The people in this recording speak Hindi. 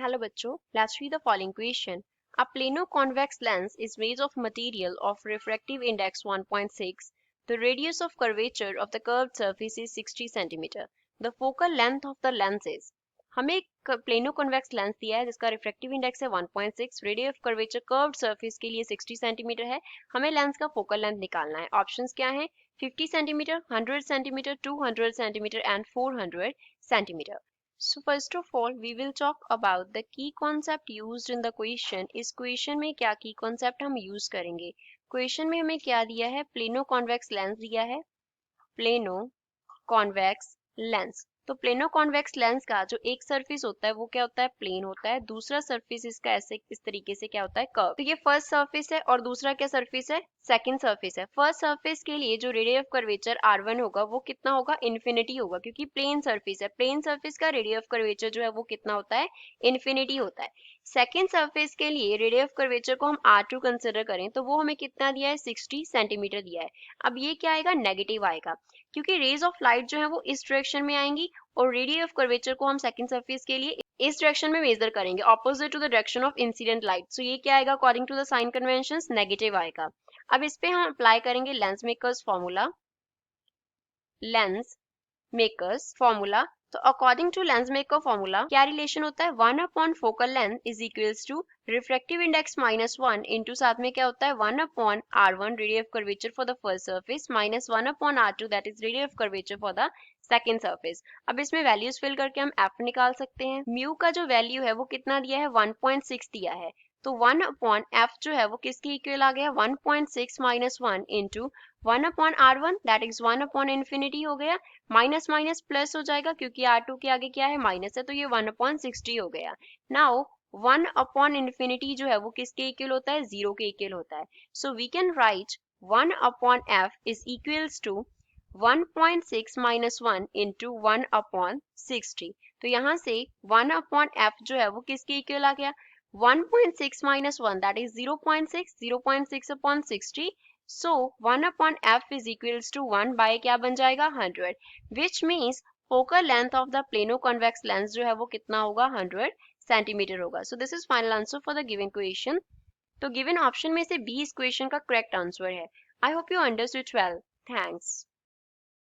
Hello बच्चों, let's read the following question. A plano-convex lens is made of material of refractive index 1.6. The radius of curvature of the curved surface is 60 cm. The focal length of the lens is. हमें एक प्लेनो-कॉन्वेक्स लेंस दिया है जिसका रिफ्रैक्टिव इंडेक्स है 1.6, radius of curvature curved surface के लिए 60 सेंटीमीटर है. हमें लेंस का फोकल लेंथ निकालना है. ऑप्शंस क्या हैं? 50 centimetre, 100 centimetre, 200 centimetre and 400 centimetre. So first of all, we will talk about the key concept used in the question. इस question में क्या key concept हम use करेंगे? Question में हमें क्या दिया है? Plano convex lens दिया है. Plano convex lens. तो प्लेनो कॉन्वेक्स लेंस का जो एक सरफेस होता है वो क्या होता है? प्लेन होता है. दूसरा सरफेस इसका ऐसे इस तरीके से क्या होता है? कर्व. तो ये फर्स्ट सरफेस है और दूसरा क्या सरफेस है? सेकंड सरफेस है. फर्स्ट सरफेस के लिए जो रेडियस ऑफ कर्वेचर r1 होगा वो कितना होगा? इन्फिनिटी होगा, क्योंकि प्लेन सरफेस है. प्लेन सरफेस का रेडियस ऑफ कर्वेचर जो है वो कितना होता है? इन्फिनिटी होता है. सेकेंड सरफेस के लिए रेडियस ऑफ कर्वेचर को हम r2 कंसिडर करें तो वो हमें कितना दिया है? 60 सेंटीमीटर दिया है. अब ये क्या आएगा? नेगेटिव आएगा, क्योंकि रेज ऑफ लाइट जो है वो इस डायरेक्शन में आएंगी और रेडियस ऑफ कर्वेचर को हम सेकंड सरफेस के लिए इस डायरेक्शन में मेजर करेंगे, opposite to the direction of incident light. So ये क्या आएगा? According to the sign conventions negative आएगा. अब इस पे हम अप्लाई करेंगे lens makers formula. Lens makers formula. तो according to lens maker formula क्या रिलेशन होता है? 1 upon focal length is equals to refractive index -1 into साथ में क्या होता है? 1 upon r1 radius of curvature for the first surface minus 1 upon r2 that is radius of curvature for the second surface. अब इसमें वैल्यूज फिल करके हम f निकाल सकते हैं. म्यू का जो वैल्यू है वो कितना दिया है? 1.6 दिया है. तो 1 अपॉन f जो है वो किसके इक्वल आ गया? 1.6 minus 1 into 1 upon r1 that is 1 upon infinity हो गया. माइनस माइनस प्लस हो जाएगा क्योंकि r2 के आगे क्या है? माइनस है, तो ये 1 अपॉन 60 हो गया. नाउ 1 अपॉन इन्फिनिटी जो है वो किसके इक्वल होता है? 0 के इक्वल होता है. So we can write 1 upon f is equals to 1.6 minus 1 into 1 upon 60. तो यहाँ से 1 अपॉन f जो है वो किसके इक्वल आ गया? 1.6 minus 1 that is 0.6, 0.6 upon 60. So 1 upon f is equals to 1 by क्या बन जाएगा? 100, which means focal length of the plano convex lens जो है वो कितना होगा? 100 सेंटीमीटर होगा. So this is final answer for the given question. तो given option में से B इस question का correct answer है. I hope you understood well. Thanks.